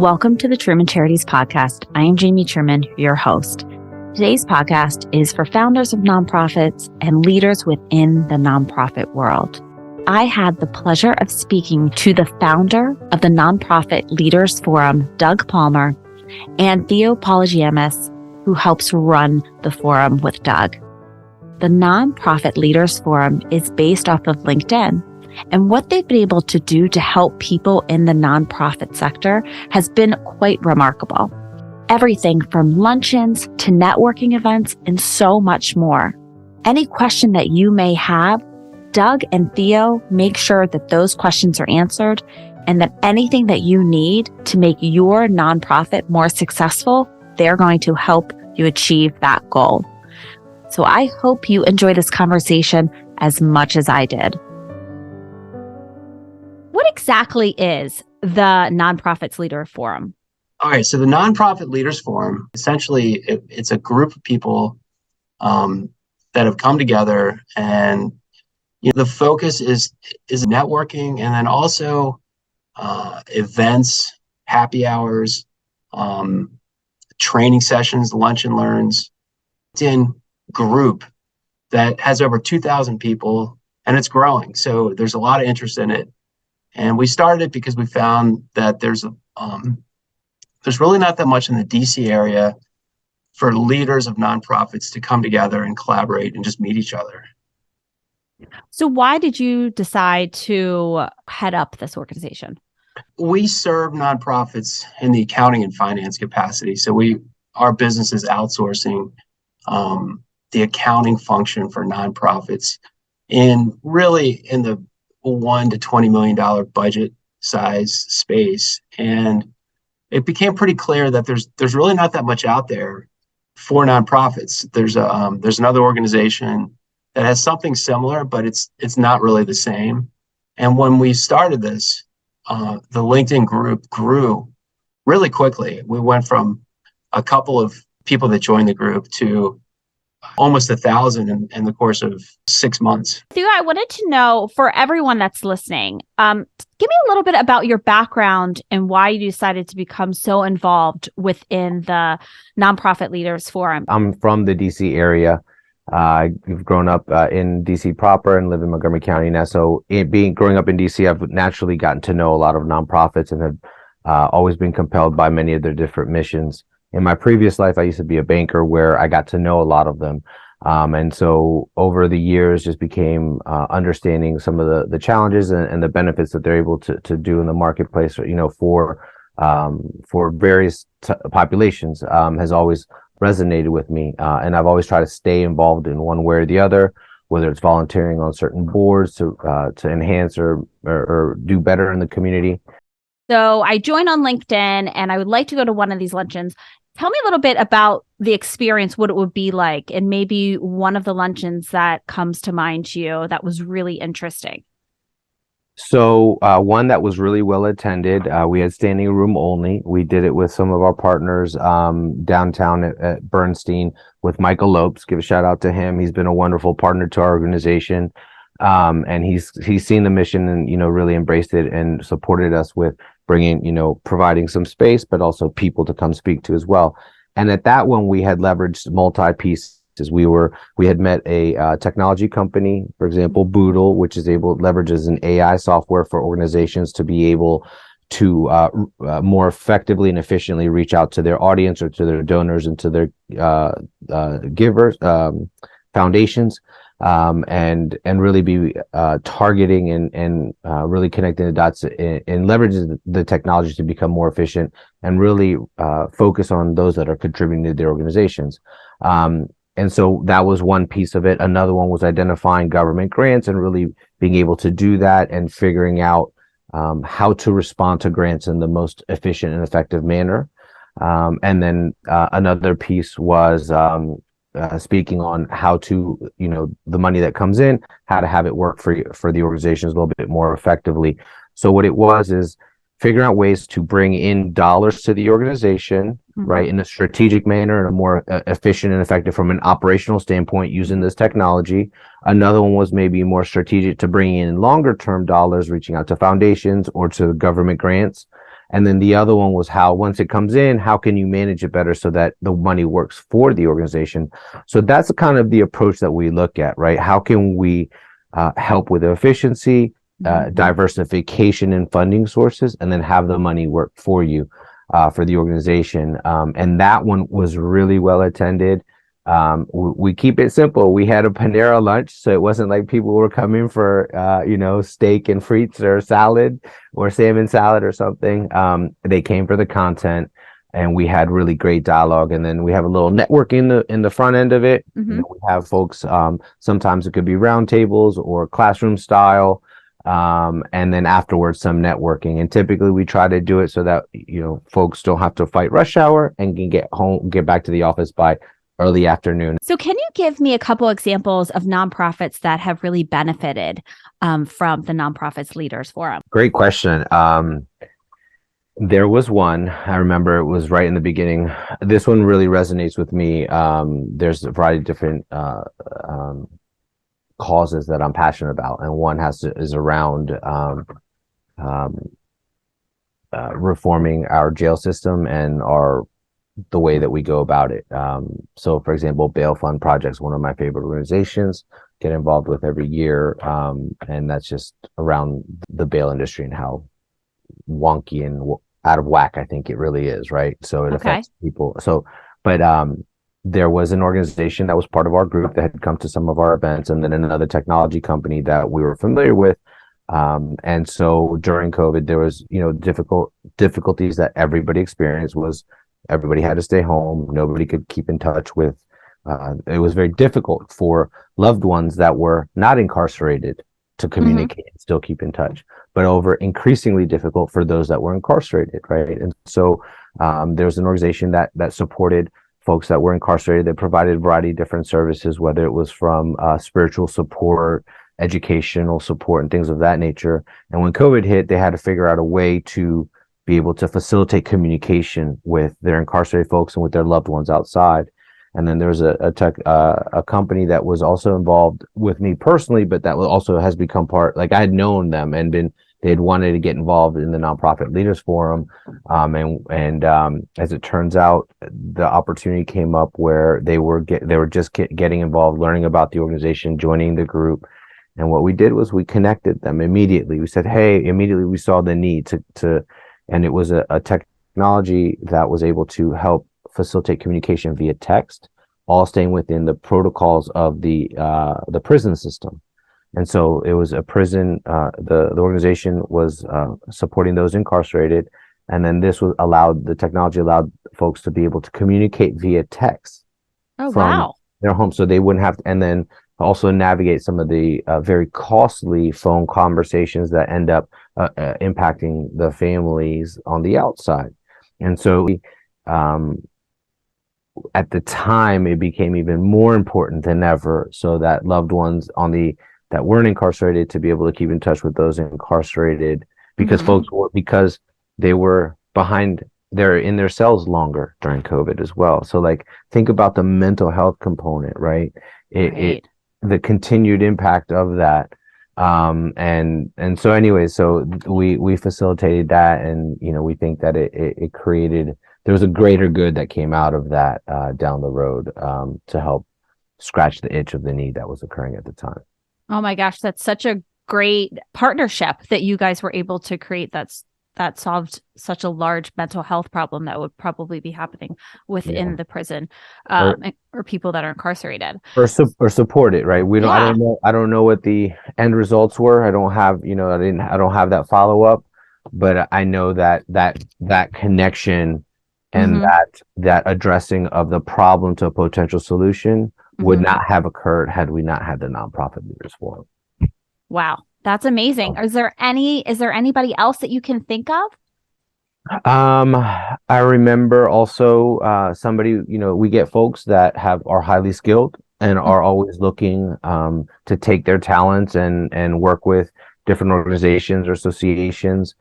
Welcome to the Truman Charities podcast. I am Jamie Truman, your host. Today's podcast is for founders of nonprofits and leaders within the nonprofit world. I had the pleasure of speaking to the founder of the Nonprofit Leaders Forum, Doug Palmer, and Theo Paul, who helps run the forum with Doug. The Nonprofit Leaders Forum is based off of LinkedIn, and what they've been able to do to help people in the nonprofit sector has been quite remarkable. Everything from luncheons to networking events and so much more. Any question that you may have, Doug and Theo make sure that those questions are answered and that anything that you need to make your nonprofit more successful, they're going to help you achieve that goal. So I hope you enjoy this conversation as much as I did. What exactly is the Nonprofits Leader Forum? All right, so the Nonprofit Leaders Forum, essentially, it's a group of people that have come together, and the focus is networking, and then also events, happy hours, training sessions, lunch and learns. It's in group that has over 2,000 people, and it's growing. So there's a lot of interest in it, and we started it because we found that there's really not that much in the DC area for leaders of nonprofits to come together and collaborate and just meet each other. So why did you decide to head up this organization? We serve nonprofits in the accounting and finance capacity. So our business is outsourcing the accounting function for nonprofits in the $1 to $20 million budget size space. And it became pretty clear that there's really not that much out there for nonprofits. There's another organization that has something similar, but it's not really the same. And when we started this, the LinkedIn group grew really quickly. We went from a couple of people that joined the group to almost 1,000 in the course of 6 months. Theo, I wanted to know, for everyone that's listening, give me a little bit about your background and why you decided to become so involved within the Nonprofit Leaders Forum. I'm from the DC area. I've grown up in DC proper and live in Montgomery County now. So growing up in DC, I've naturally gotten to know a lot of nonprofits and have always been compelled by many of their different missions. In my previous life, I used to be a banker where I got to know a lot of them. And so over the years, just became understanding some of the challenges and the benefits that they're able to do in the marketplace, for various populations, has always resonated with me. And I've always tried to stay involved in one way or the other, whether it's volunteering on certain boards to enhance or do better in the community. So I joined on LinkedIn and I would like to go to one of these luncheons. Tell me a little bit about the experience, what it would be like, and maybe one of the luncheons that comes to mind to you that was really interesting. So one that was really well attended, we had standing room only. We did it with some of our partners downtown at Bernstein with Michael Lopes. Give a shout out to him. He's been a wonderful partner to our organization. And he's seen the mission and, really embraced it and supported us with bringing, providing some space, but also people to come speak to as well. And at that one, we had leveraged multi-pieces. We had met a technology company, for example, Boodle, which leverages an AI software for organizations to be able to more effectively and efficiently reach out to their audience or to their donors and to their givers, foundations. And really be targeting and really connecting the dots and leveraging the technology to become more efficient and really focus on those that are contributing to their organizations. And so that was one piece of it. Another one was identifying government grants and really being able to do that and figuring out how to respond to grants in the most efficient and effective manner. And then another piece was speaking on how to, the money that comes in, how to have it work for the organizations a little bit more effectively. So what it was is figuring out ways to bring in dollars to the organization, right, in a strategic manner and a more efficient and effective from an operational standpoint using this technology. Another one was maybe more strategic to bring in longer term dollars, reaching out to foundations or to government grants. And then the other one was how, once it comes in, how can you manage it better so that the money works for the organization? So that's kind of the approach that we look at, right? How can we help with efficiency, diversification in funding sources, and then have the money work for you, for the organization. And that one was really well attended. We keep it simple. We had a Panera lunch, so it wasn't like people were coming for steak and frites or salad or salmon salad or something. They came for the content, and we had really great dialogue. And then we have a little networking in the front end of it. We have folks. Sometimes it could be roundtables or classroom style. And then afterwards some networking, and typically we try to do it so that folks don't have to fight rush hour and can get back to the office by early afternoon. So can you give me a couple examples of nonprofits that have really benefited from the Nonprofits Leaders Forum? Great question. There was one, I remember it was right in the beginning. This one really resonates with me. There's a variety of different causes that I'm passionate about, and one is around reforming our jail system and the way that we go about it. So for example, Bail Fund Project's one of my favorite organizations, get involved with every year. And that's just around the bail industry and how wonky and out of whack I think it really is, right? So it affects people. But there was an organization that was part of our group that had come to some of our events, and then another technology company that we were familiar with. And so during COVID, there was, difficulties that everybody experienced. Was everybody had to stay home. Nobody could keep in touch with. It was very difficult for loved ones that were not incarcerated to communicate and still keep in touch, but increasingly difficult for those that were incarcerated, right? And so there's an organization that supported folks that were incarcerated, that provided a variety of different services, whether it was from spiritual support, educational support, and things of that nature. And when COVID hit, they had to figure out a way to be able to facilitate communication with their incarcerated folks and with their loved ones outside. And then there's a company that was also involved with me personally, but that also has become part. Like I had known them and they had wanted to get involved in the Nonprofit Leaders Forum, and as it turns out, the opportunity came up where they were just getting involved, learning about the organization, joining the group. And what we did was we connected them immediately. We said, hey, immediately we saw the need to and it was a technology that was able to help facilitate communication via text, all staying within the protocols of the prison system. And so it was a prison, the organization was supporting those incarcerated. And then the technology allowed folks to be able to communicate via text from their home. So they wouldn't have to, and then also navigate some of the very costly phone conversations that end up impacting the families on the outside. And so at the time, it became even more important than ever, so that loved ones that weren't incarcerated to be able to keep in touch with those incarcerated, because because they were they're in their cells longer during COVID as well. So like, think about the mental health component, right? The continued impact of that. And so anyway, so we facilitated that, and we think that it created, there was a greater good that came out of that down the road, to help scratch the itch of the need that was occurring at the time. Oh my gosh, that's such a great partnership that you guys were able to create. That solved such a large mental health problem that would probably be happening within the prison, or people that are incarcerated or support it, right? I don't know what the end results were. I don't have, I don't have that follow up, but I know that connection and that addressing of the problem to a potential solution would not have occurred had we not had the Nonprofit Leaders Forum. Wow. That's amazing. Is there anybody else that you can think of? I remember also somebody, we get folks that are highly skilled and are always looking to take their talents and work with different organizations or associations.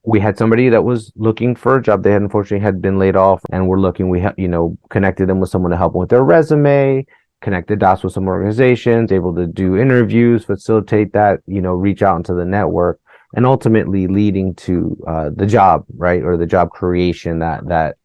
We had somebody that was looking for a job. They had been laid off, and we connected them with someone to help them with their resume, connect the dots with some organizations, able to do interviews, facilitate that, reach out into the network. and ultimately leading to the job, right? Or the job creation that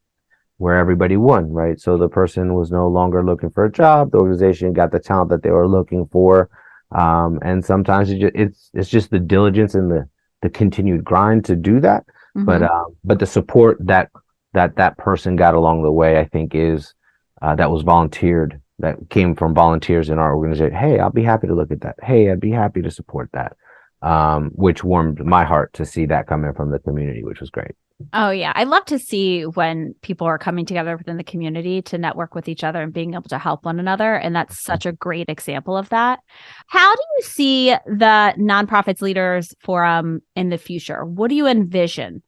where everybody won, right? So the person was no longer looking for a job. The organization got the talent that they were looking for. And sometimes it's just the diligence and the continued grind to do that. But the support that person got along the way, I think is that was volunteered, that came from volunteers in our organization. Hey, I'll be happy to look at that. Hey, I'd be happy to support that. Which warmed my heart to see that coming from the community, which was great. Oh, yeah. I love to see when people are coming together within the community to network with each other and being able to help one another. And that's such a great example of that. How do you see the Nonprofits Leaders Forum in the future? What do you envision?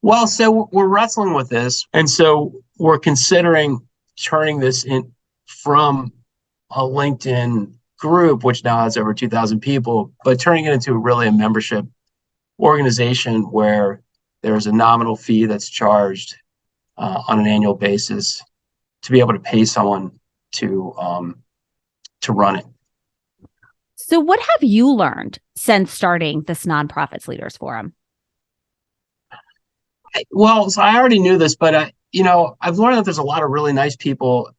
Well, so we're wrestling with this. And so we're considering turning this in from a LinkedIn group, which now has over 2,000 people, but turning it into really a membership organization where there's a nominal fee that's charged on an annual basis to be able to pay someone to run it. So what have you learned since starting this Nonprofits Leaders Forum? Well, so I already knew this, but I've learned that there's a lot of really nice people,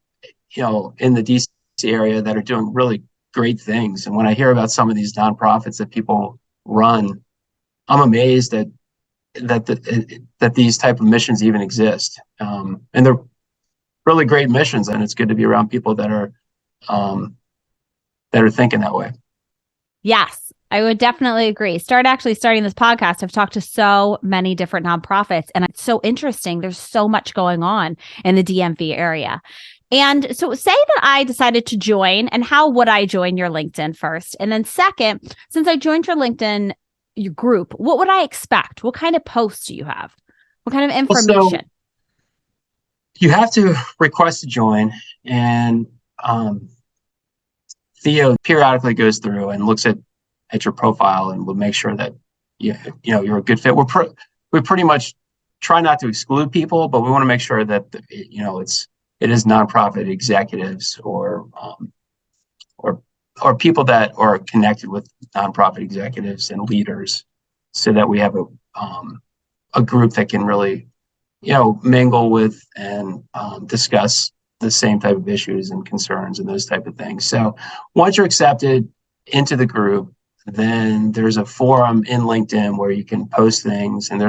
in the DC area that are doing really great things. And when I hear about some of these nonprofits that people run, I'm amazed that these type of missions even exist. And they're really great missions, and it's good to be around people that are thinking that way. Yes, I would definitely agree. Starting this podcast, I've talked to so many different nonprofits, and it's so interesting. There's so much going on in the DMV area. And so say that I decided to join, and how would I join your LinkedIn first? And then second, since I joined your group, what would I expect? What kind of posts do you have? What kind of information? Well, so you have to request to join, and Theo periodically goes through and looks at your profile and will make sure that you're a good fit. We pretty much try not to exclude people, but we want to make sure that it is nonprofit executives or people that are connected with nonprofit executives and leaders, so that we have a group that can really mingle with and discuss the same type of issues and concerns and those type of things. So once you're accepted into the group, then there's a forum in LinkedIn where you can post things. And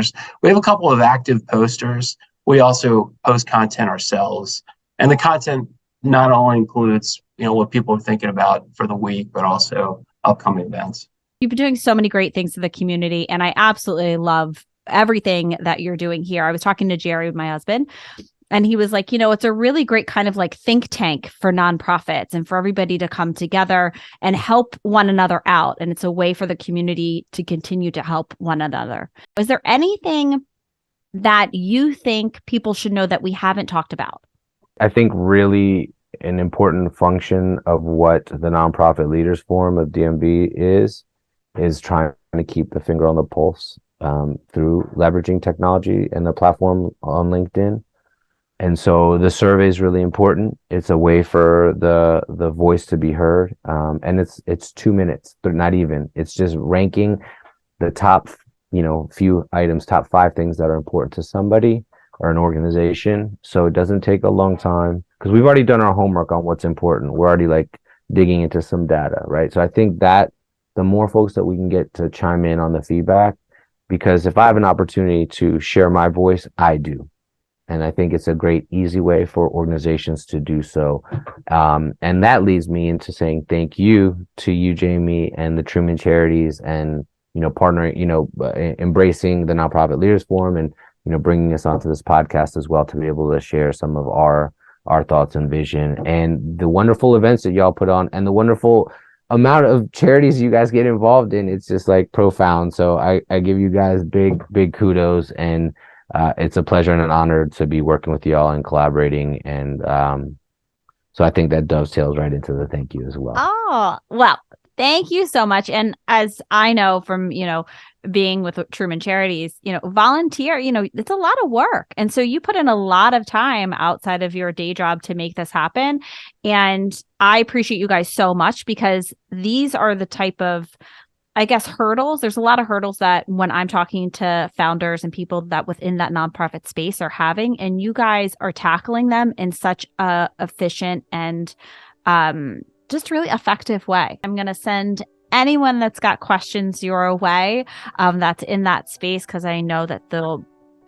we have a couple of active posters. We also post content ourselves. And the content not only includes, what people are thinking about for the week, but also upcoming events. You've been doing so many great things for the community, and I absolutely love everything that you're doing here. I was talking to Jerry, my husband, and he was like, it's a really great kind of like think tank for nonprofits and for everybody to come together and help one another out. And it's a way for the community to continue to help one another. Is there anything that you think people should know that we haven't talked about? I think really an important function of what the Nonprofit Leaders Forum of DMV is trying to keep the finger on the pulse through leveraging technology and the platform on LinkedIn. And so the survey is really important. It's a way for the voice to be heard. And it's 2 minutes, but not even. It's just ranking the top, few items, top 5 things that are important to somebody or an organization. So it doesn't take a long time because we've already done our homework on what's important. We're already like digging into some data, right? So I think that the more folks that we can get to chime in on the feedback, because if I have an opportunity to share my voice, I do. And I think it's a great, easy way for organizations to do so. And that leads me into saying thank you to you, Jamie, and the Truman Charities, and, partnering, embracing the Nonprofit Leaders Forum, and, bringing us onto this podcast as well to be able to share some of our thoughts and vision, and the wonderful events that y'all put on, and the wonderful amount of charities you guys get involved in. It's just like profound. So I give you guys big kudos, and it's a pleasure and an honor to be working with y'all and collaborating. And so I think that dovetails right into the thank you as well. Oh, well, thank you so much. And as I know from, being with Truman Charities, volunteer, it's a lot of work. And so you put in a lot of time outside of your day job to make this happen. And I appreciate you guys so much, because these are the type of I guess, hurdles. There's a lot of hurdles that when I'm talking to founders and people that within that nonprofit space are having, and you guys are tackling them in such a efficient and just really effective way. I'm going to send anyone that's got questions your way that's in that space, because I know that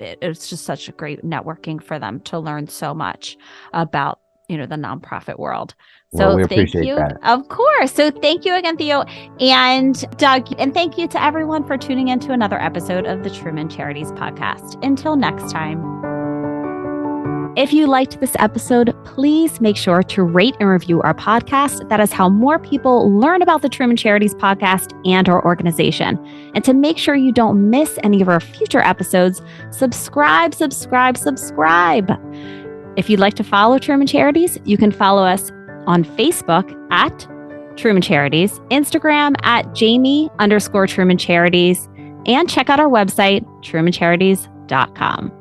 it's just such a great networking for them to learn so much about the nonprofit world. So we thank appreciate you. that. Of course. So thank you again, Theo and Doug. And thank you to everyone for tuning in to another episode of the Truman Charities podcast. Until next time. If you liked this episode, please make sure to rate and review our podcast. That is how more people learn about the Truman Charities podcast and our organization. And to make sure you don't miss any of our future episodes, subscribe. If you'd like to follow Truman Charities, you can follow us on Facebook at Truman Charities, Instagram at Jamie_Truman Charities, and check out our website, trumancharities.com.